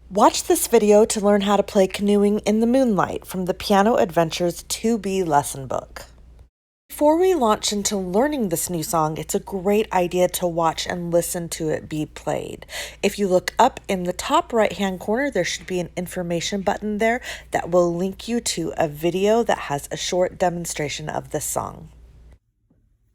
Watch this video to learn how to play Canoeing in the Moonlight from the Piano Adventures 2B lesson book. Before we launch into learning this new song, it's a great idea to watch and listen to it be played. If you look up in the top right-hand corner, there should be an information button there that will link you to a video that has a short demonstration of this song.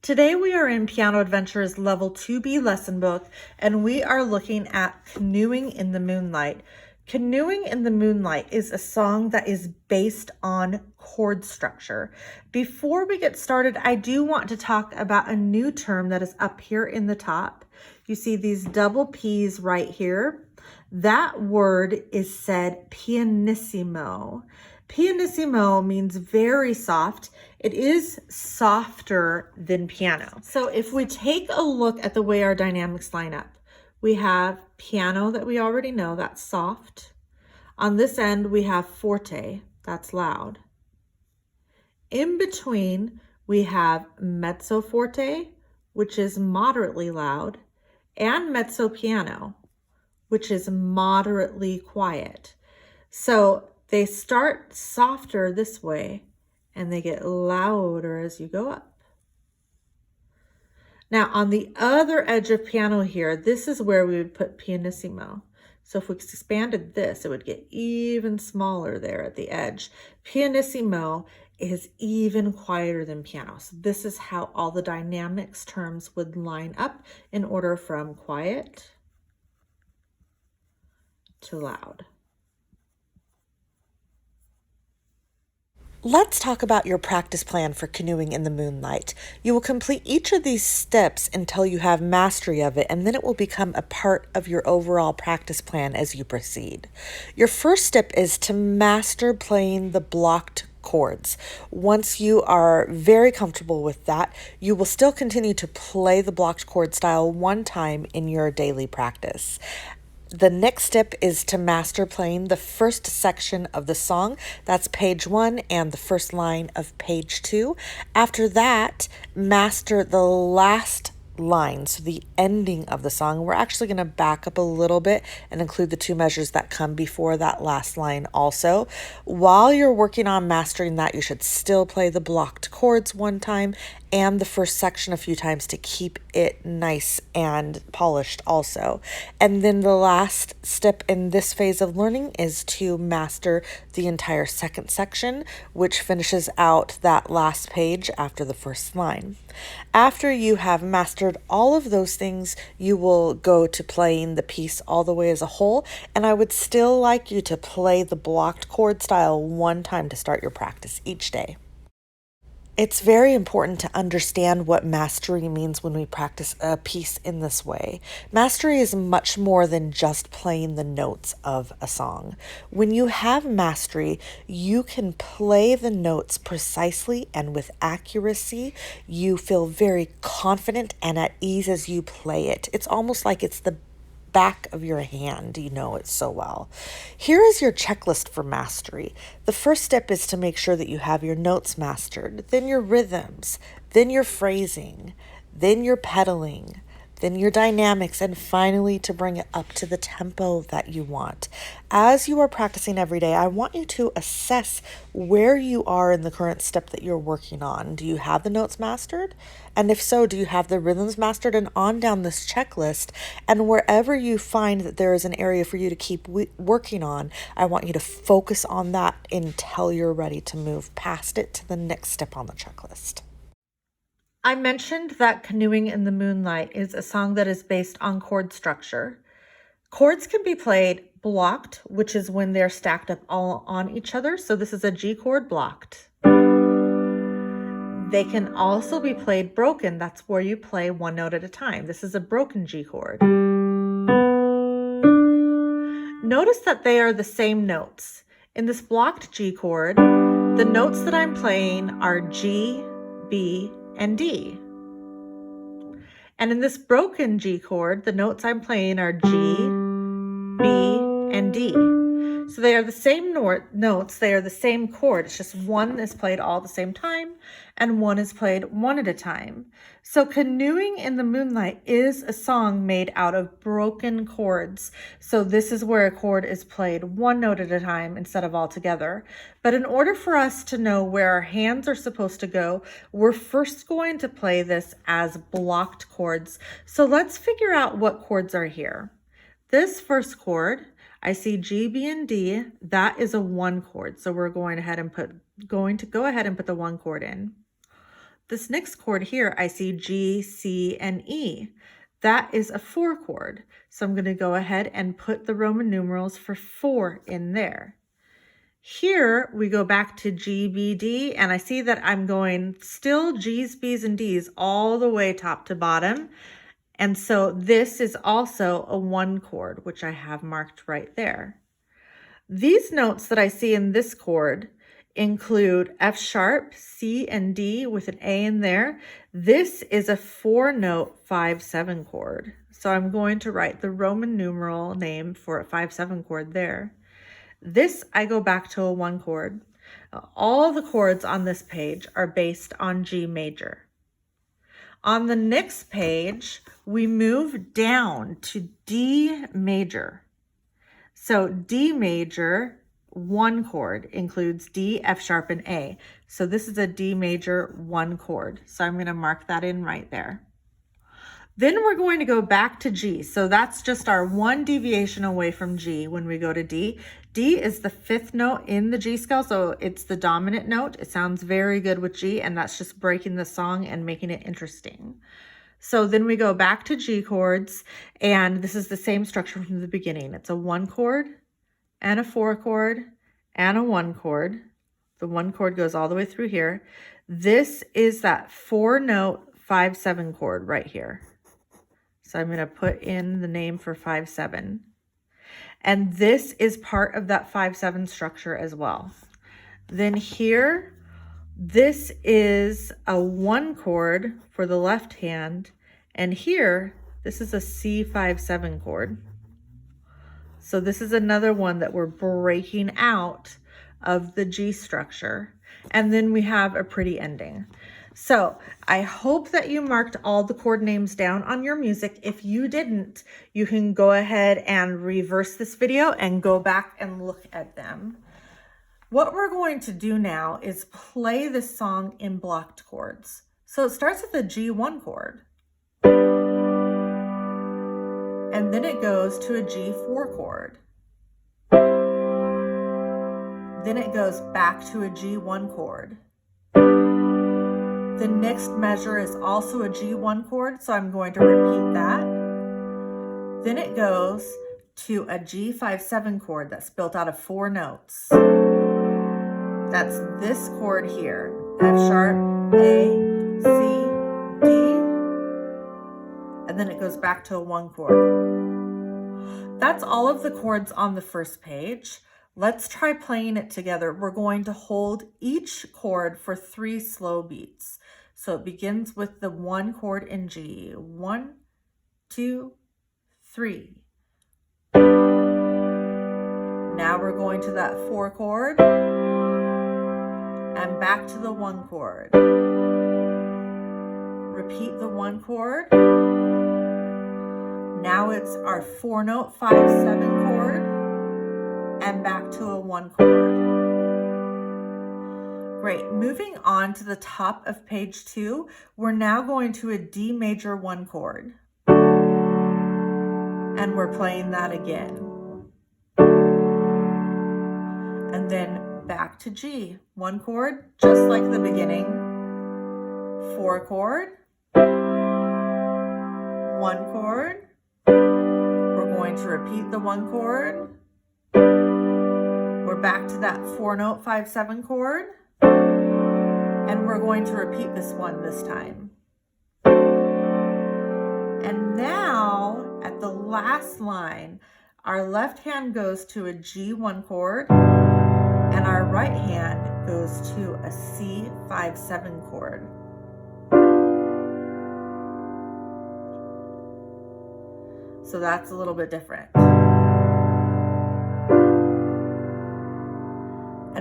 Today we are in Piano Adventures Level 2B lesson book, and we are looking at Canoeing in the Moonlight. Canoeing in the Moonlight is a song that is based on chord structure. Before we get started, I do want to talk about a new term that is up here in the top. You see these double P's right here. That word is said pianissimo. Pianissimo means very soft. It is softer than piano. So if we take a look at the way our dynamics line up, we have piano that we already know, that's soft. On this end, we have forte, that's loud. In between, we have mezzo forte, which is moderately loud, and mezzo piano, which is moderately quiet. So they start softer this way, and they get louder as you go up. Now, on the other edge of piano here, this is where we would put pianissimo. So if we expanded this, it would get even smaller there at the edge. Pianissimo is even quieter than piano. So this is how all the dynamics terms would line up in order from quiet to loud. Let's talk about your practice plan for Canoeing in the Moonlight. You will complete each of these steps until you have mastery of it, and then it will become a part of your overall practice plan as you proceed. Your first step is to master playing the blocked chords. Once you are very comfortable with that, you will still continue to play the blocked chord style one time in your daily practice. The next step is to master playing the first section of the song. That's page 1 and the first line of page 2. After that, master the last line, so the ending of the song. We're actually going to back up a little bit and include the 2 measures that come before that last line also. While you're working on mastering that, you should still play the blocked chords one time and the first section a few times to keep it nice and polished also. And then the last step in this phase of learning is to master the entire second section, which finishes out that last page after the first line. After you have mastered all of those things, you will go to playing the piece all the way as a whole, and I would still like you to play the blocked chord style one time to start your practice each day. It's very important to understand what mastery means when we practice a piece in this way. Mastery is much more than just playing the notes of a song. When you have mastery, you can play the notes precisely and with accuracy. You feel very confident and at ease as you play it. It's almost like it's the back of your hand. You know it so well. Here is your checklist for mastery. The first step is to make sure that you have your notes mastered, then your rhythms, then your phrasing, then your pedaling, then your dynamics, and finally to bring it up to the tempo that you want. As you are practicing every day, I want you to assess where you are in the current step that you're working on. Do you have the notes mastered? And if so, do you have the rhythms mastered? And on down this checklist, and wherever you find that there is an area for you to keep working on, I want you to focus on that until you're ready to move past it to the next step on the checklist. I mentioned that Canoeing in the Moonlight is a song that is based on chord structure. Chords can be played blocked, which is when they're stacked up all on each other. So this is a G chord blocked. They can also be played broken. That's where you play one note at a time. This is a broken G chord. Notice that they are the same notes. In this blocked G chord, the notes that I'm playing are G, B, and D. And in this broken G chord, the notes I'm playing are G, B, and D. So they are the same notes, they are the same chord. It's just one is played all at the same time and one is played one at a time. So Canoeing in the Moonlight is a song made out of broken chords. So this is where a chord is played one note at a time instead of all together. But in order for us to know where our hands are supposed to go, we're first going to play this as blocked chords. So let's figure out what chords are here. This first chord, I see G, B, and D. That is a 1 chord. So we're going to go ahead and put the 1 chord in. This next chord here, I see G, C, and E. That is a 4 chord. So I'm going to go ahead and put the Roman numerals for 4 in there. Here we go back to G, B, D, and I see that I'm going still G's, B's, and D's all the way top to bottom. And so this is also a 1 chord, which I have marked right there. These notes that I see in this chord include F sharp, C, and D with an A in there. This is a 4-note 5-7 chord. So I'm going to write the Roman numeral name for a 5-7 chord there. This, I go back to a 1 chord. All the chords on this page are based on G major. On the next page, we move down to D major. So D major, 1 chord, includes D, F sharp, and A. So this is a D major 1 chord. So I'm going to mark that in right there. Then we're going to go back to G. So that's just our 1 deviation away from G when we go to D. D is the 5th note in the G scale, so it's the dominant note. It sounds very good with G, and that's just breaking the song and making it interesting. So then we go back to G chords, and this is the same structure from the beginning. It's a 1 chord and a 4 chord and a 1 chord. The 1 chord goes all the way through here. This is that 4-note 5-7 chord right here. So I'm going to put in the name for 5-7. And this is part of that 5-7 structure as well. Then here, this is a 1 chord for the left hand. And here, this is a C5-7 chord. So this is another one that we're breaking out of the G structure. And then we have a pretty ending. So I hope that you marked all the chord names down on your music. If you didn't, you can go ahead and reverse this video and go back and look at them. What we're going to do now is play this song in blocked chords. So it starts with a G1 chord. And then it goes to a G4 chord. Then it goes back to a G1 chord. The next measure is also a G1 chord, so I'm going to repeat that. Then it goes to a G5-7 chord that's built out of 4 notes. That's this chord here, F sharp, A, C, D, and then it goes back to a 1 chord. That's all of the chords on the first page. Let's try playing it together. We're going to hold each chord for 3 slow beats. So it begins with the 1 chord in G. 1, 2, 3. Now we're going to that 4 chord and back to the 1 chord. Repeat the 1 chord. Now it's our 4-note 5-7 chord and back to a 1 chord. Great. Moving on to the top of page 2, we're now going to a D major 1 chord. And we're playing that again. And then back to G. 1 chord, just like the beginning. 4 chord. 1 chord. We're going to repeat the 1 chord. We're back to that 4-note 5-7 chord. And we're going to repeat this one this time. And now, at the last line, our left hand goes to a G1 chord, and our right hand goes to a C5-7 chord. So that's a little bit different.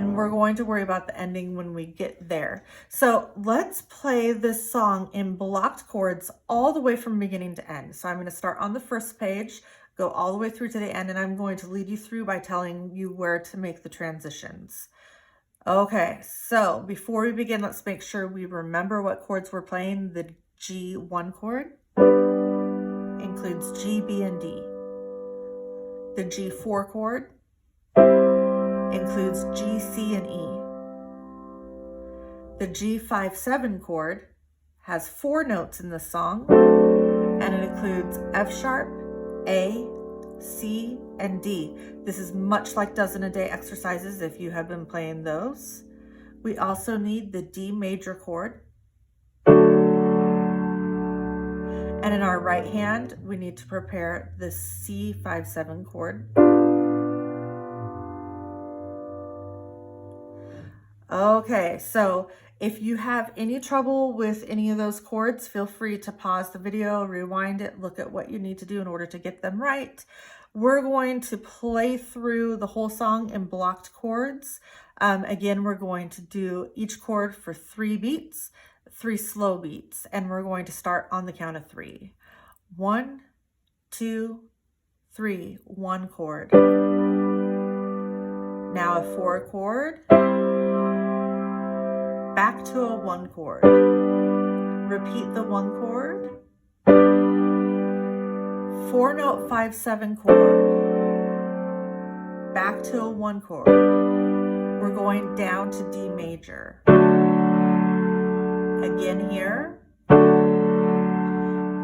and we're going to worry about the ending when we get there. So let's play this song in blocked chords all the way from beginning to end. So I'm going to start on the first page, go all the way through to the end, and I'm going to lead you through by telling you where to make the transitions. Okay, so before we begin, let's make sure we remember what chords we're playing. The G1 chord includes G, B, and D. The G4 chord includes G, C, and E. The G5-7 chord has 4 notes in the song, and it includes F sharp, A, C, and D. This is much like dozen a day exercises if you have been playing those. We also need the D major chord. And in our right hand, we need to prepare the C5-7 chord. Okay, so if you have any trouble with any of those chords, feel free to pause the video, rewind it, look at what you need to do in order to get them right. We're going to play through the whole song in blocked chords. Again, we're going to do each chord for 3 beats, 3 slow beats, and we're going to start on the count of 3. 1, 2, 3, 1 chord. Now a 4 chord. Back to a 1 chord. Repeat the 1 chord. 4 note 5-7 chord. Back to a 1 chord. We're going down to D major. Again here.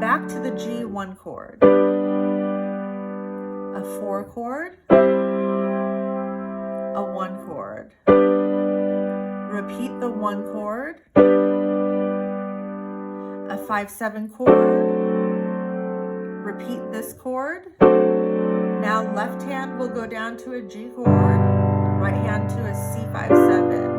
Back to the G1 chord. A 4 chord. A 1 chord. Repeat the 1 chord, a 5-7 chord, repeat this chord. Now left hand will go down to a G chord, right hand to a C5-7.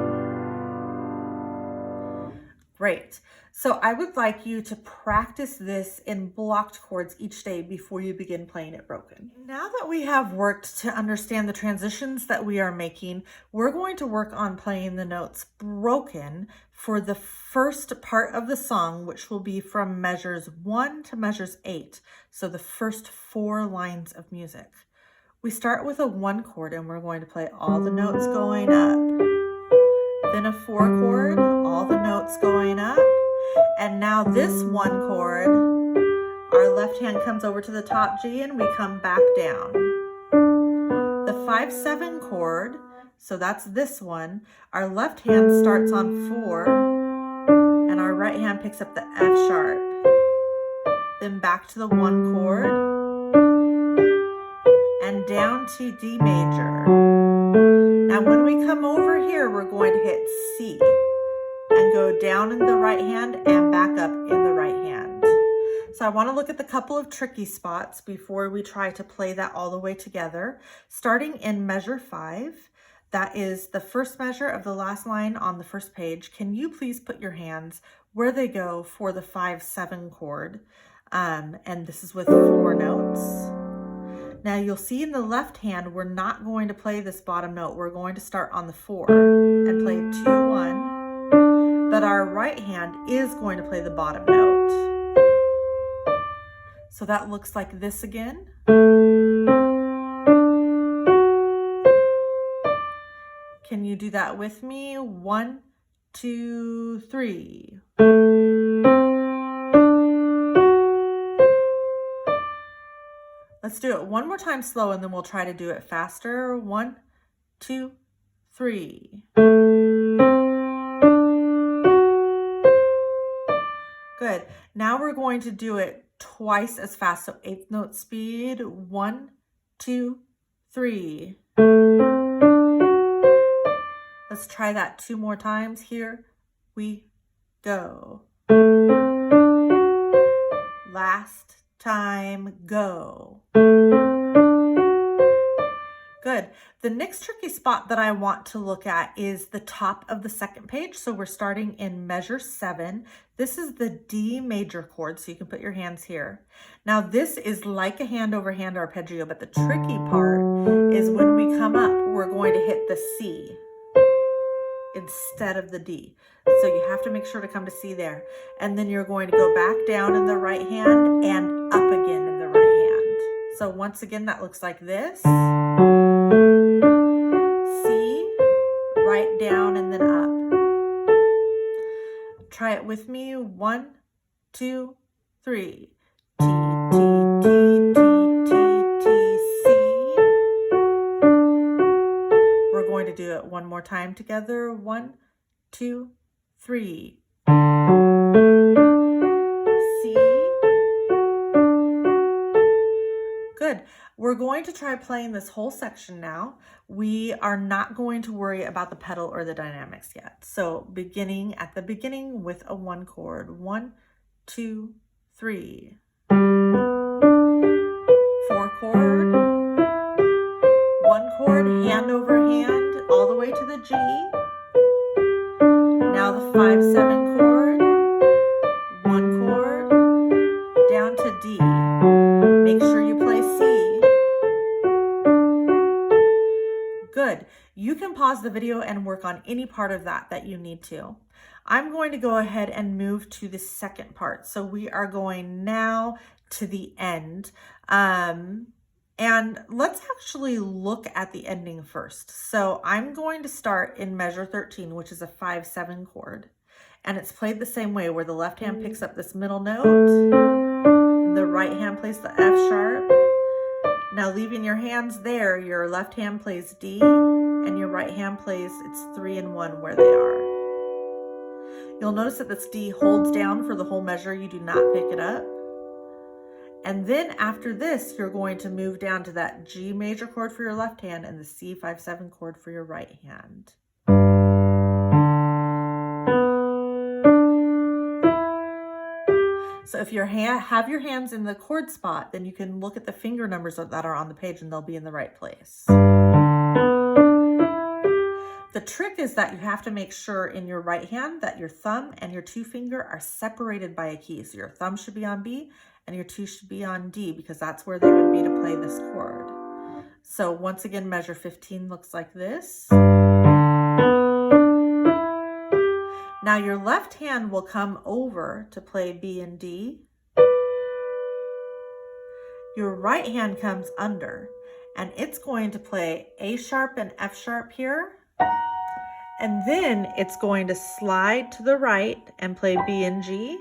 Great. So I would like you to practice this in blocked chords each day before you begin playing it broken. Now that we have worked to understand the transitions that we are making, we're going to work on playing the notes broken for the first part of the song, which will be from measures 1 to measures 8. So the first 4 lines of music. We start with a 1 chord and we're going to play all the notes going up. Then a 4 chord, all the notes going up. And now this 1 chord, our left hand comes over to the top G and we come back down. The 5-7 chord, so that's this one, our left hand starts on 4 and our right hand picks up the F sharp. Then back to the 1 chord and down to D major. Now when we come over here, we're going to hit C and go down in the right hand and back up in the right hand. So I want to look at the couple of tricky spots before we try to play that all the way together. Starting in measure 5, that is the first measure of the last line on the first page. Can you please put your hands where they go for the 5-7 chord? And this is with 4 notes. Now you'll see in the left hand, we're not going to play this bottom note. We're going to start on the 4 and play 2-1. But our right hand is going to play the bottom note. So that looks like this again. Can you do that with me? 1, 2, 3. Let's do it one more time slow and then we'll try to do it faster. 1, 2, 3. Good. Now we're going to do it twice as fast. So 8th note speed. 1, 2, 3. Let's try that 2 more times. Here we go. Last time, go. Good. The next tricky spot that I want to look at is the top of the second page. So we're starting in measure 7. This is the D major chord, so you can put your hands here. Now this is like a hand over hand arpeggio, but the tricky part is when we come up, we're going to hit the C. instead of the D. So you have to make sure to come to C there. And then you're going to go back down in the right hand and up again in the right hand. So once again, that looks like this. C, right down and then up. Try it with me. 1, 2, 3. T, T, T, T, T, T, C. We're going to do it one more time together. 1, 2, 3. C. Good. We're going to try playing this whole section now. We are not going to worry about the pedal or the dynamics yet. So beginning at the beginning with a 1 chord. 1, 2, 3. 4 chord. 1 chord, hand over hand, all the way to the G. Now the 5/7 chord. 1 chord, down to D. Make sure you play C. Good. You can pause the video and work on any part of that you need to. I'm going to go ahead and move to the second part. So we are going now to the end. And let's actually look at the ending first. So I'm going to start in measure 13, which is a 5/7 chord. And it's played the same way, where the left hand picks up this middle note, the right hand plays the F sharp. Now leaving your hands there, your left hand plays D, and your right hand plays, it's 3 and 1 where they are. You'll notice that this D holds down for the whole measure. You do not pick it up. And then after this, you're going to move down to that G major chord for your left hand and the C 5/7 chord for your right hand. So if you have your hands in the chord spot, then you can look at the finger numbers that are on the page and they'll be in the right place. The trick is that you have to make sure in your right hand that your thumb and your 2 finger are separated by a key. So your thumb should be on B and your 2 should be on D, because that's where they would be to play this chord. So once again, measure 15 looks like this. Now your left hand will come over to play B and D. Your right hand comes under, and it's going to play A sharp and F sharp here. And then it's going to slide to the right and play B and G.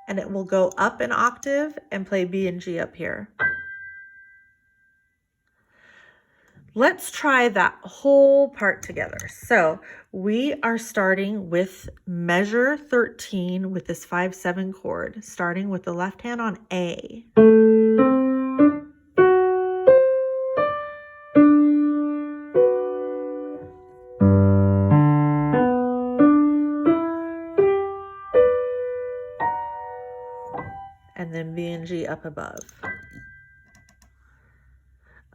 And it will go up an octave and play B and G up here. Let's try that whole part together. So we are starting with measure 13 with this 5/7 chord, starting with the left hand on A. And then B and G up above.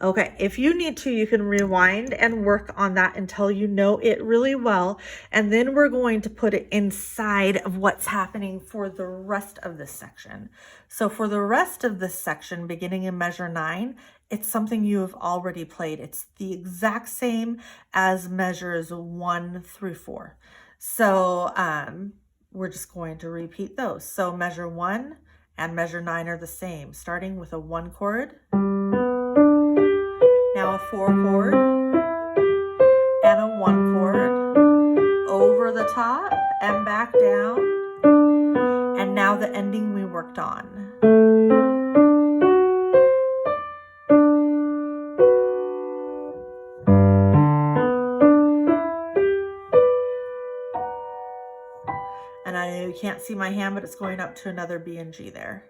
Okay, if you need to, you can rewind and work on that until you know it really well. And then we're going to put it inside of what's happening for the rest of this section. So for the rest of this section, beginning in measure 9, it's something you have already played. It's the exact same as measures 1 through 4. So we're just going to repeat those. So measure 1 and measure 9 are the same, starting with a 1 chord. Now a 4 chord and a 1 chord over the top and back down. And now the ending we worked on. And I know you can't see my hand, but it's going up to another B and G there.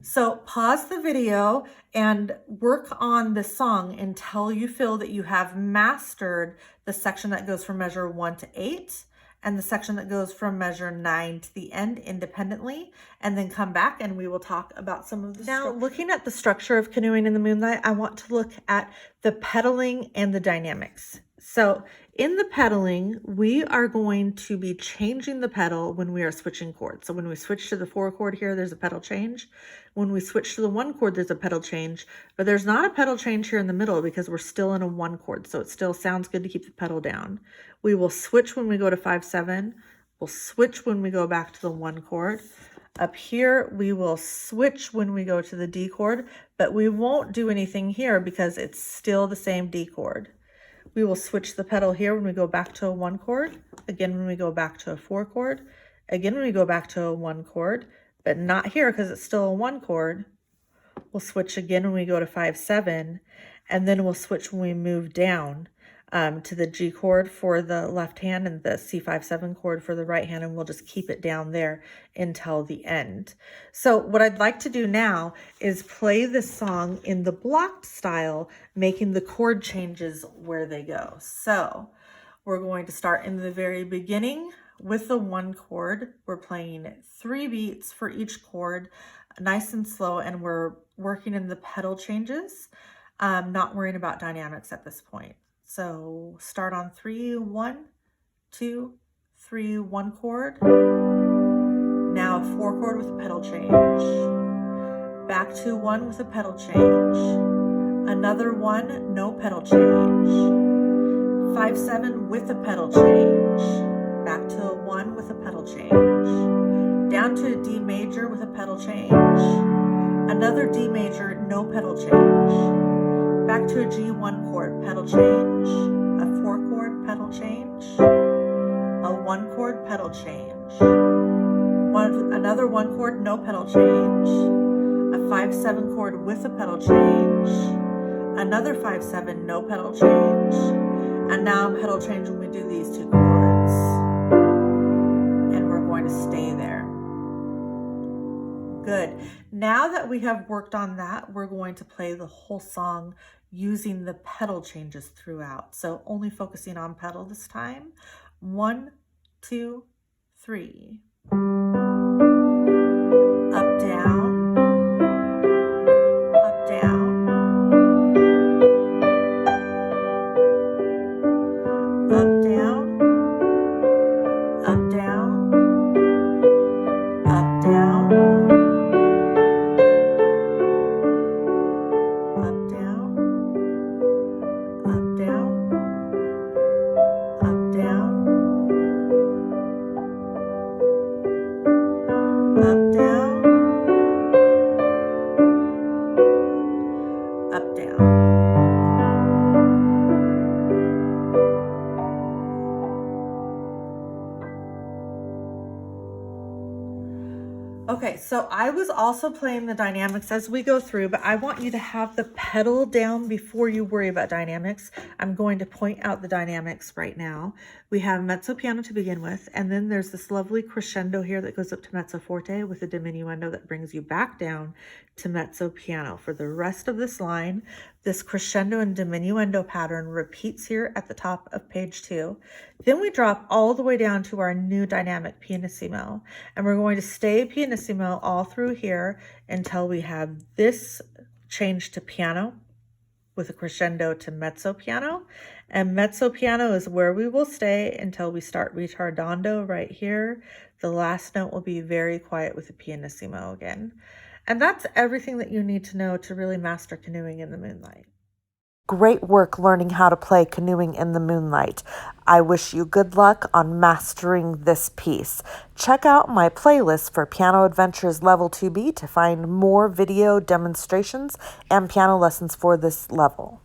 So pause the video and work on the song until you feel that you have mastered the section that goes from measure 1 to 8 and the section that goes from measure 9 to the end independently, and then come back and we will talk about some of the Now, looking at the structure of Canoeing in the Moonlight, I want to look at the pedaling and the dynamics. So in the pedaling, we are going to be changing the pedal when we are switching chords. So when we switch to the 4 chord here, there's a pedal change. When we switch to the 1 chord, there's a pedal change, but there's not a pedal change here in the middle because we're still in a 1 chord. So it still sounds good to keep the pedal down. We will switch when we go to 5/7. We'll switch when we go back to the 1 chord. Up here, we will switch when we go to the D chord, but we won't do anything here because it's still the same D chord. We will switch the pedal here when we go back to a 1 chord, again when we go back to a 4 chord, again when we go back to a 1 chord, but not here because it's still a 1 chord. We'll switch again when we go to 5/7, and then we'll switch when we move down to the G chord for the left hand and the C5/7 chord for the right hand, and we'll just keep it down there until the end. So what I'd like to do now is play this song in the blocked style, making the chord changes where they go. So we're going to start in the very beginning with the 1 chord. We're playing 3 beats for each chord, nice and slow, and we're working in the pedal changes, not worrying about dynamics at this point. So start on 3, 1, 2, 3, 1 chord. Now a 4 chord with a pedal change. Back to 1 with a pedal change. Another 1, no pedal change. 5/7 with a pedal change. Back to a 1 with a pedal change. Down to a D major with a pedal change. Another D major, no pedal change. Back to a G1 chord, pedal change, a 4 chord, pedal change, a 1 chord, pedal change, another 1 chord, no pedal change, a 5/7 chord with a pedal change, another 5/7, no pedal change, and now a pedal change when we do these 2 chords, and we're going to stay there. Good. Now that we have worked on that, we're going to play the whole song using the pedal changes throughout. So only focusing on pedal this time. 1, 2, 3. Up, down, up, down, up, down, up, down, up, down, up, down, up, down, up, down, up, down, up, down. Okay, so I was also playing the dynamics as we go through, but I want you to have the pedal down before you worry about dynamics. I'm going to point out the dynamics right now. We have mezzo piano to begin with, and then there's this lovely crescendo here that goes up to mezzo forte with a diminuendo that brings you back down to mezzo piano. For the rest of this line, this crescendo and diminuendo pattern repeats here at the top of page 2. Then we drop all the way down to our new dynamic pianissimo, and we're going to stay pianissimo all through here until we have this change to piano with a crescendo to mezzo piano, and mezzo piano is where we will stay until we start ritardando right here. The last note will be very quiet with the pianissimo again. And that's everything that you need to know to really master canoeing in the moonlight. Great work learning how to play Canoeing in the Moonlight. I wish you good luck on mastering this piece. Check out my playlist for Piano Adventures Level 2B to find more video demonstrations and piano lessons for this level.